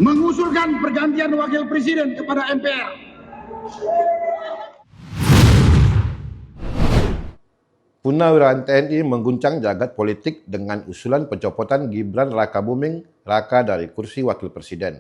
mengusulkan pergantian wakil presiden kepada MPR. Purnawirawan TNI mengguncang jagat politik dengan usulan pencopotan Gibran Rakabuming Raka dari kursi wakil presiden.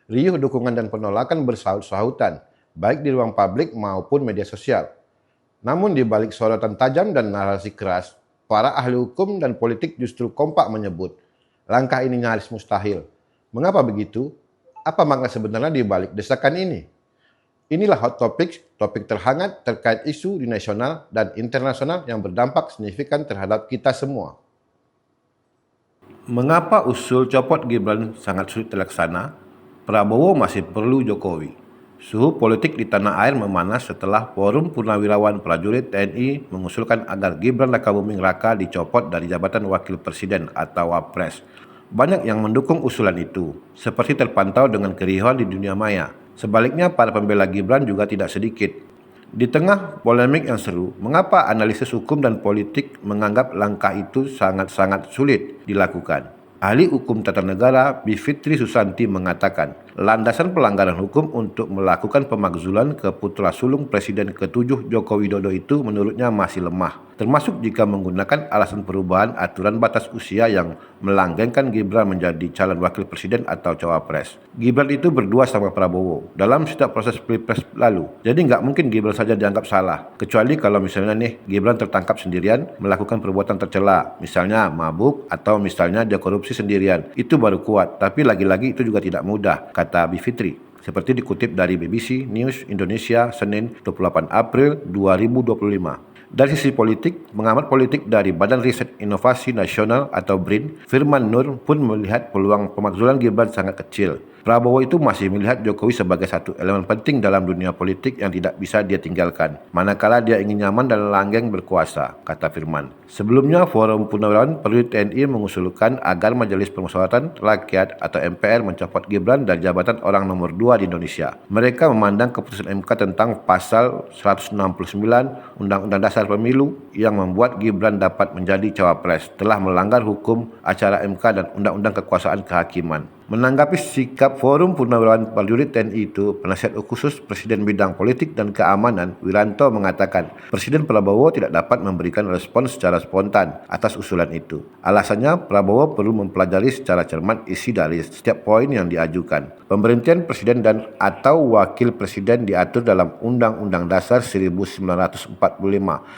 Riuh dukungan dan penolakan bersaut-sautan, baik di ruang publik maupun media sosial. Namun di balik sorotan tajam dan narasi keras, para ahli hukum dan politik justru kompak menyebut langkah ini nyaris mustahil. Mengapa begitu? Apa makna sebenarnya di balik desakan ini? Inilah Hot Topics, topik terhangat terkait isu di nasional dan internasional yang berdampak signifikan terhadap kita semua. Mengapa usul copot Gibran sangat sulit terlaksana? Prabowo masih perlu Jokowi. Suhu politik di tanah air memanas setelah Forum Purnawirawan Prajurit TNI mengusulkan agar Gibran Rakabuming Raka dicopot dari jabatan Wakil Presiden atau Wapres. Banyak yang mendukung usulan itu, seperti terpantau dengan keriuhan di dunia maya. Sebaliknya, para pembela Gibran juga tidak sedikit. Di tengah polemik yang seru, mengapa analisis hukum dan politik menganggap langkah itu sangat-sangat sulit dilakukan? Ahli hukum tata negara Bivitri Susanti mengatakan, landasan pelanggaran hukum untuk melakukan pemakzulan ke putra sulung Presiden ke-7 Joko Widodo itu menurutnya masih lemah, termasuk jika menggunakan alasan perubahan aturan batas usia yang melanggengkan Gibran menjadi calon wakil presiden atau cawapres. Gibran itu berdua sama Prabowo dalam setiap proses pilpres lalu, jadi nggak mungkin Gibran saja dianggap salah, kecuali kalau misalnya Gibran tertangkap sendirian melakukan perbuatan tercela, misalnya mabuk atau misalnya dia korupsi sendirian, itu baru kuat, tapi lagi-lagi itu juga tidak mudah, kata Bivitri. Seperti dikutip dari BBC News Indonesia Senin 28 April 2025. Dari sisi politik, pengamat politik dari Badan Riset Inovasi Nasional atau BRIN, Firman Nur pun melihat peluang pemakzulan Gibran sangat kecil. Prabowo itu masih melihat Jokowi sebagai satu elemen penting dalam dunia politik yang tidak bisa dia tinggalkan, manakala dia ingin nyaman dan langgeng berkuasa, kata Firman. Sebelumnya, Forum Purnawirawan Prajurit TNI mengusulkan agar Majelis Permusyawaratan Rakyat atau MPR mencopot Gibran dari jabatan orang nomor 2 di Indonesia. Mereka memandang keputusan MK tentang pasal 169 Undang-Undang Dasar Pemilu yang membuat Gibran dapat menjadi cawapres telah melanggar hukum acara MK dan Undang-Undang Kekuasaan Kehakiman. Menanggapi sikap Forum Purnawirawan Prajurit TNI itu, penasihat khusus Presiden Bidang Politik dan Keamanan Wiranto mengatakan Presiden Prabowo tidak dapat memberikan respon secara spontan atas usulan itu. Alasannya, Prabowo perlu mempelajari secara cermat isi dari setiap poin yang diajukan. Pemberhentian Presiden dan atau Wakil Presiden diatur dalam Undang-Undang Dasar 1945.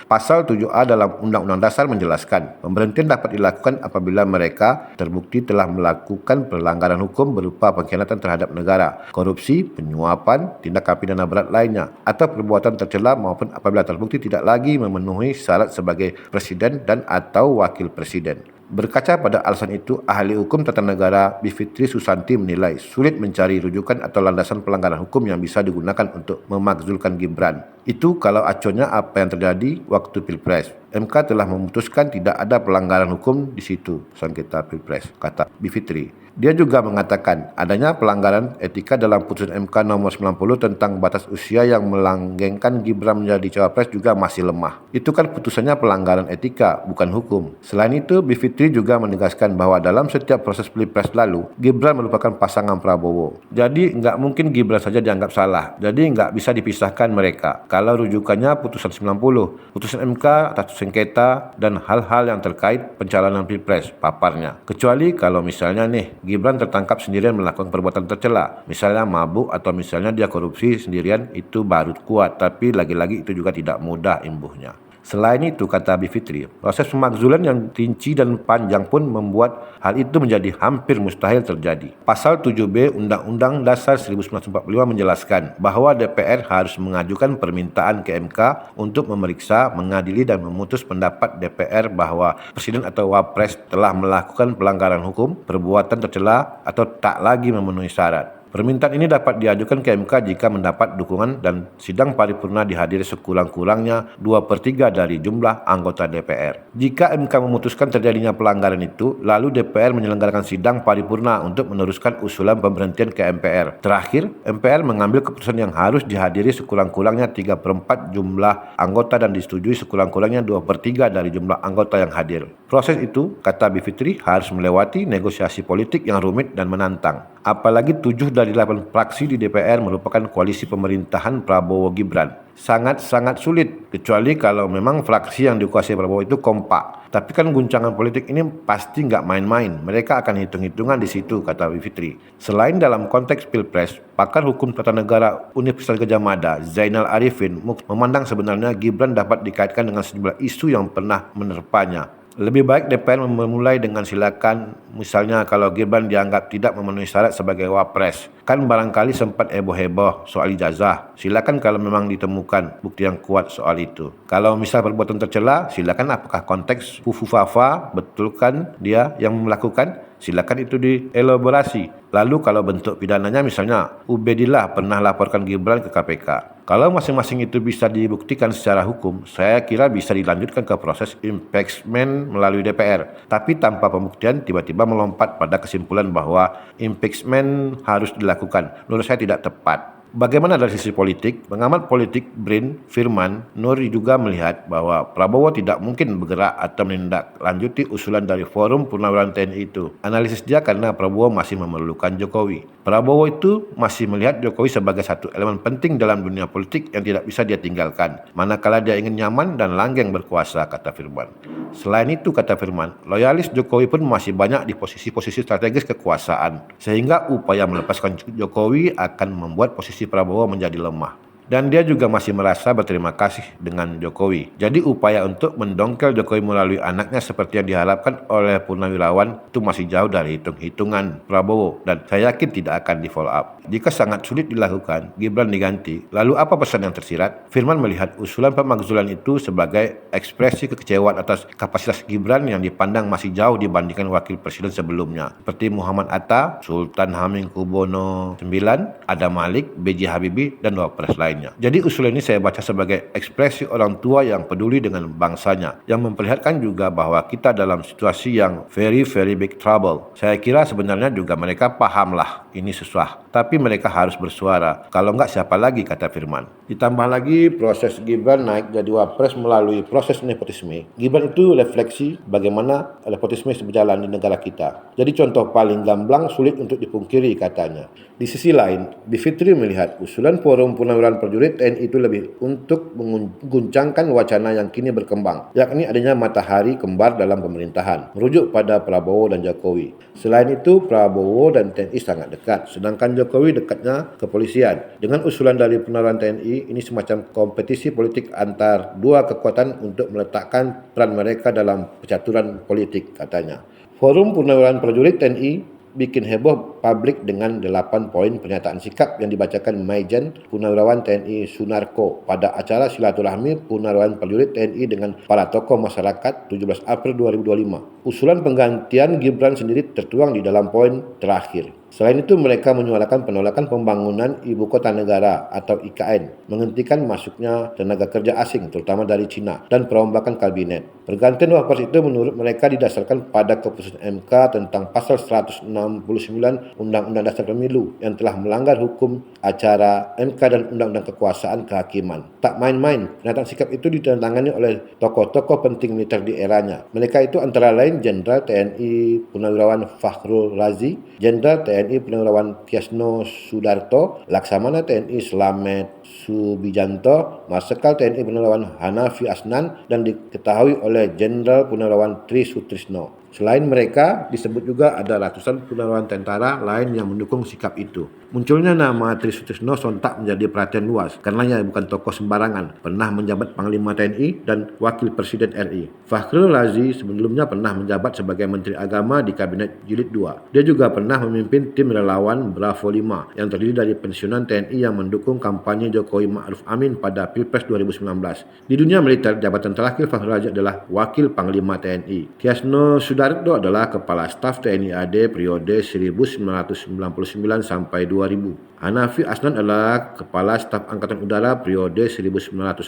Pasal 7A dalam Undang-Undang Dasar menjelaskan, pemberhentian dapat dilakukan apabila mereka terbukti telah melakukan pelanggaran hukum berupa pengkhianatan terhadap negara, korupsi, penyuapan, tindak pidana berat lainnya, atau perbuatan tercela maupun apabila terbukti tidak lagi memenuhi syarat sebagai presiden dan atau wakil presiden. Berkaca pada alasan itu, ahli hukum tata negara Bivitri Susanti menilai sulit mencari rujukan atau landasan pelanggaran hukum yang bisa digunakan untuk memakzulkan Gibran. Itu kalau acuannya apa yang terjadi waktu Pilpres. MK telah memutuskan tidak ada pelanggaran hukum di situ, sengketa Pilpres, kata Bivitri. Dia juga mengatakan adanya pelanggaran etika dalam putusan MK nomor 90 tentang batas usia yang melanggengkan Gibran menjadi cawapres juga masih lemah. Itu kan putusannya pelanggaran etika, bukan hukum. Selain itu, Bivitri juga menegaskan bahwa dalam setiap proses Pilpres lalu, Gibran merupakan pasangan Prabowo. Jadi nggak mungkin Gibran saja dianggap salah. Jadi nggak bisa dipisahkan mereka. Kalau rujukannya putusan 90, putusan MK atas sengketa dan hal-hal yang terkait pencalonan Pilpres, paparnya. Kecuali kalau misalnya Gibran tertangkap sendirian melakukan perbuatan tercela, misalnya mabuk atau misalnya dia korupsi sendirian, itu baru kuat, tapi lagi-lagi itu juga tidak mudah imbuhnya. Selain itu, kata Bivitri, proses pemakzulan yang rinci dan panjang pun membuat hal itu menjadi hampir mustahil terjadi. Pasal 7B Undang-Undang Dasar 1945 menjelaskan bahwa DPR harus mengajukan permintaan ke MK untuk memeriksa, mengadili dan memutus pendapat DPR bahwa Presiden atau Wapres telah melakukan pelanggaran hukum, perbuatan tercela atau tak lagi memenuhi syarat. Permintaan ini dapat diajukan ke MK jika mendapat dukungan dan sidang paripurna dihadiri sekurang-kurangnya 2/3 dari jumlah anggota DPR. Jika MK memutuskan terjadinya pelanggaran itu, lalu DPR menyelenggarakan sidang paripurna untuk meneruskan usulan pemberhentian ke MPR. Terakhir, MPR mengambil keputusan yang harus dihadiri sekurang-kurangnya 3/4 jumlah anggota dan disetujui sekurang-kurangnya 2/3 dari jumlah anggota yang hadir. Proses itu, kata Bivitri, harus melewati negosiasi politik yang rumit dan menantang. Apalagi 7 dari 8 fraksi di DPR merupakan koalisi pemerintahan Prabowo Gibran. Sangat-sangat sulit, kecuali kalau memang fraksi yang dikuasai Prabowo itu kompak. Tapi kan guncangan politik ini pasti nggak main-main. Mereka akan hitung-hitungan di situ, kata Bivitri. Selain dalam konteks Pilpres, pakar hukum tata negara Universitas Gadjah Mada, Zainal Arifin, memandang sebenarnya Gibran dapat dikaitkan dengan sejumlah isu yang pernah menerpanya. Lebih baik DPR memulai dengan silakan, misalnya kalau Gibran dianggap tidak memenuhi syarat sebagai wapres. Kan barangkali sempat heboh-heboh soal ijazah. Silakan kalau memang ditemukan bukti yang kuat soal itu. Kalau misal perbuatan tercela, silakan apakah konteks fufu-fafa, betulkan dia yang melakukan? Silakan itu dielaborasi. Lalu kalau bentuk pidananya misalnya Ubedillah pernah laporkan Gibran ke KPK. Kalau masing-masing itu bisa dibuktikan secara hukum, saya kira bisa dilanjutkan ke proses impeachment melalui DPR. Tapi tanpa pembuktian tiba-tiba melompat pada kesimpulan bahwa impeachment harus dilakukan. Menurut saya tidak tepat. Bagaimana dari sisi politik? Pengamat politik BRIN Firman Nuri juga melihat bahwa Prabowo tidak mungkin bergerak atau menindaklanjuti usulan dari Forum Purnawirawan TNI itu. Analisis dia karena Prabowo masih memerlukan Jokowi. Prabowo itu masih melihat Jokowi sebagai satu elemen penting dalam dunia politik yang tidak bisa dia tinggalkan, manakala dia ingin nyaman dan langgeng berkuasa, kata Firman. Selain itu, kata Firman, loyalis Jokowi pun masih banyak di posisi-posisi strategis kekuasaan, sehingga upaya melepaskan Jokowi akan membuat posisi Prabowo menjadi lemah. Dan dia juga masih merasa berterima kasih dengan Jokowi. Jadi upaya untuk mendongkel Jokowi melalui anaknya seperti yang diharapkan oleh Purnawirawan itu masih jauh dari hitung-hitungan Prabowo. Dan saya yakin tidak akan di follow up. Jika sangat sulit dilakukan, Gibran diganti. Lalu apa pesan yang tersirat? Firman melihat usulan pemakzulan itu sebagai ekspresi kekecewaan atas kapasitas Gibran yang dipandang masih jauh dibandingkan wakil presiden sebelumnya. Seperti Muhammad Atta, Sultan Hamengkubuwono IX, Adam Malik, B.J. Habibie, dan wapres lain. Jadi usulan ini saya baca sebagai ekspresi orang tua yang peduli dengan bangsanya, yang memperlihatkan juga bahwa kita dalam situasi yang very big trouble. Saya kira sebenarnya juga mereka pahamlah ini susah, tapi mereka harus bersuara. Kalau enggak siapa lagi, kata Firman. Ditambah lagi proses Gibran naik jadi wapres melalui proses nepotisme. Gibran itu refleksi bagaimana nepotisme berjalan di negara kita. Jadi contoh paling gamblang sulit untuk dipungkiri, katanya. Di sisi lain, Bivitri melihat usulan Forum Purnawirawan Prajurit TNI itu lebih untuk mengguncangkan wacana yang kini berkembang, yakni adanya matahari kembar dalam pemerintahan, merujuk pada Prabowo dan Jokowi. Selain itu, Prabowo dan TNI sangat dekat, sedangkan Jokowi dekatnya kepolisian. Dengan usulan dari Purnawirawan TNI, ini semacam kompetisi politik antar dua kekuatan untuk meletakkan peran mereka dalam percaturan politik, katanya. Forum Purnawirawan Prajurit TNI bikin heboh publik dengan 8 poin pernyataan sikap yang dibacakan Maijen Purnawirawan TNI Sunarko pada acara silaturahmi Purnawirawan Prajurit TNI dengan para tokoh masyarakat 17 April 2025. Usulan penggantian Gibran sendiri tertuang di dalam poin terakhir. Selain itu, mereka menyuarakan penolakan pembangunan Ibu Kota Negara atau IKN, menghentikan masuknya tenaga kerja asing, terutama dari Cina, dan perombakan kabinet. Pergantian wapres itu menurut mereka didasarkan pada keputusan MK tentang pasal 169 Undang-Undang Dasar Pemilu yang telah melanggar hukum acara MK dan Undang-Undang Kekuasaan Kehakiman. Tak main-main, pernyataan sikap itu ditandatangani oleh tokoh-tokoh penting militer di eranya. Mereka itu antara lain Jenderal TNI Purnawirawan Fakhrul Razi, Jenderal TNI Purnawirawan Tiasno Sudarto, Laksamana TNI Slamet Subijanto, Marsikal TNI Purnawirawan Hanafi Asnan, dan diketahui oleh Jenderal Purnawirawan Tri Sutrisno. Selain mereka, disebut juga ada ratusan purnawirawan tentara lain yang mendukung sikap itu. Munculnya nama Tri Sutrisno sontak menjadi perhatian luas, karena ia bukan tokoh sembarangan, pernah menjabat Panglima TNI dan Wakil Presiden RI. Fakhrul Razi sebelumnya pernah menjabat sebagai Menteri Agama di Kabinet Jilid 2. Dia juga pernah memimpin tim relawan Bravo 5 yang terdiri dari pensiunan TNI yang mendukung kampanye Jokowi Ma'ruf Amin pada Pilpres 2019. Di dunia militer, jabatan terakhir Fakhrul Razi adalah Wakil Panglima TNI. Tiasno Sudarto Sugarto adalah Kepala Staf TNI AD periode 1999 sampai 2000. Hanafi Asnan adalah Kepala Staf Angkatan Udara periode 1998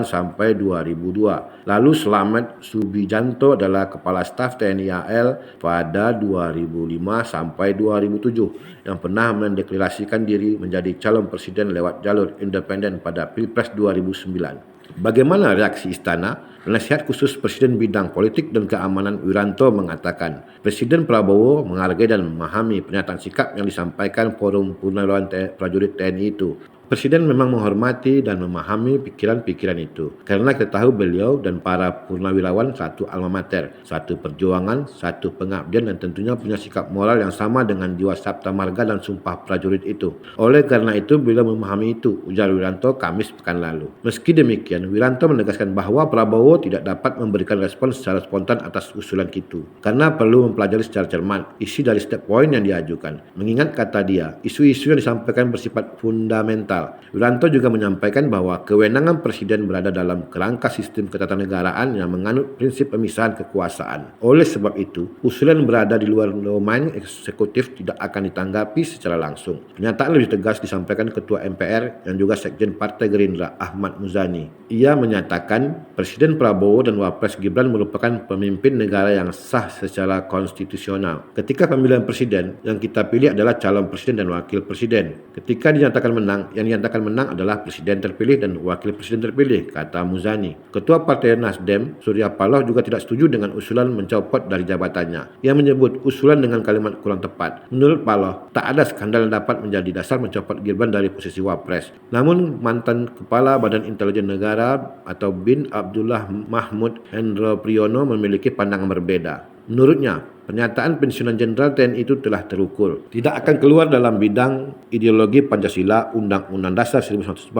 sampai 2002. Lalu Slamet Subijanto adalah Kepala Staf TNI AL pada 2005 sampai 2007 yang pernah mendeklarasikan diri menjadi calon presiden lewat jalur independen pada Pilpres 2009. Bagaimana reaksi istana? Penasihat khusus Presiden Bidang Politik dan Keamanan Wiranto mengatakan, Presiden Prabowo menghargai dan memahami pernyataan sikap yang disampaikan Forum Purnawirawan Prajurit TNI itu. Presiden memang menghormati dan memahami pikiran-pikiran itu. Karena kita tahu beliau dan para purnawirawan satu alma mater, satu perjuangan, satu pengabdian dan tentunya punya sikap moral yang sama dengan jiwa Sabta Marga dan Sumpah Prajurit itu. Oleh karena itu beliau memahami itu, ujar Wiranto Kamis pekan lalu. Meski demikian, Wiranto menegaskan bahwa Prabowo tidak dapat memberikan respon secara spontan atas usulan itu. Karena perlu mempelajari secara cermat isi dari setiap poin yang diajukan. Mengingat kata dia, isu-isu yang disampaikan bersifat fundamental. Wiranto juga menyampaikan bahwa kewenangan presiden berada dalam kerangka sistem ketatanegaraan yang menganut prinsip pemisahan kekuasaan. Oleh sebab itu, usulan berada di luar domain eksekutif tidak akan ditanggapi secara langsung. Pernyataan lebih tegas disampaikan Ketua MPR yang juga Sekjen Partai Gerindra Ahmad Muzani. Ia menyatakan Presiden Prabowo dan Wapres Gibran merupakan pemimpin negara yang sah secara konstitusional. Ketika pemilihan presiden, yang kita pilih adalah calon presiden dan wakil presiden. Ketika dinyatakan menang, yang dinyatakan menang adalah presiden terpilih dan wakil presiden terpilih, kata Muzani. Ketua Partai Nasdem, Surya Paloh juga tidak setuju dengan usulan mencopot dari jabatannya. Ia menyebut usulan dengan kalimat kurang tepat. Menurut Paloh, tak ada skandal yang dapat menjadi dasar mencopot Gibran dari posisi Wapres. Namun, mantan Kepala Badan Intelijen Negara atau BIN Abdullah Mahmud Hendro Priyono memiliki pandangan berbeda. Menurutnya, pernyataan pensiunan Jenderal TNI itu telah terukur. Tidak akan keluar dalam bidang ideologi Pancasila Undang-Undang Dasar 1945,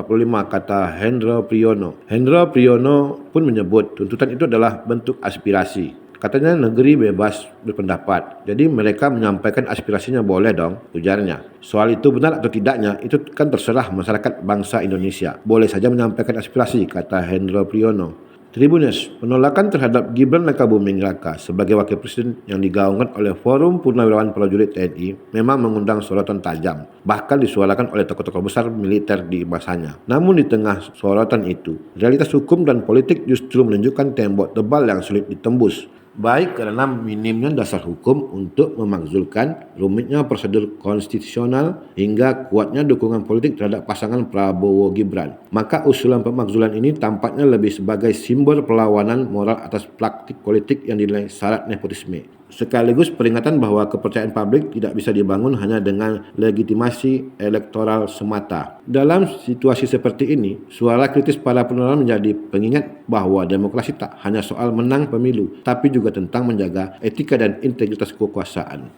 kata Hendro Priyono. Hendro Priyono pun menyebut tuntutan itu adalah bentuk aspirasi. Katanya negeri bebas berpendapat, jadi mereka menyampaikan aspirasinya boleh dong, ujarnya. Soal itu benar atau tidaknya, itu kan terserah masyarakat bangsa Indonesia. Boleh saja menyampaikan aspirasi, kata Hendro Priyono. Tribunnews, penolakan terhadap Gibran Rakabuming Raka sebagai wakil presiden yang digaungkan oleh Forum Purnawirawan Prajurit TNI memang mengundang sorotan tajam, bahkan disuarakan oleh tokoh-tokoh besar militer di masanya. Namun di tengah sorotan itu, realitas hukum dan politik justru menunjukkan tembok tebal yang sulit ditembus. Baik karena minimnya dasar hukum untuk memakzulkan, rumitnya prosedur konstitusional, hingga kuatnya dukungan politik terhadap pasangan Prabowo Gibran. Maka usulan pemakzulan ini tampaknya lebih sebagai simbol perlawanan moral atas praktik politik yang dinilai syarat nepotisme. Sekaligus peringatan bahwa kepercayaan publik tidak bisa dibangun hanya dengan legitimasi elektoral semata. Dalam situasi seperti ini, suara kritis para penerang menjadi pengingat bahwa demokrasi tak hanya soal menang pemilu, tapi juga tentang menjaga etika dan integritas kekuasaan.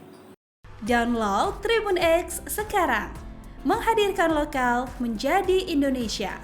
Download Tribun X sekarang, menghadirkan lokal menjadi Indonesia.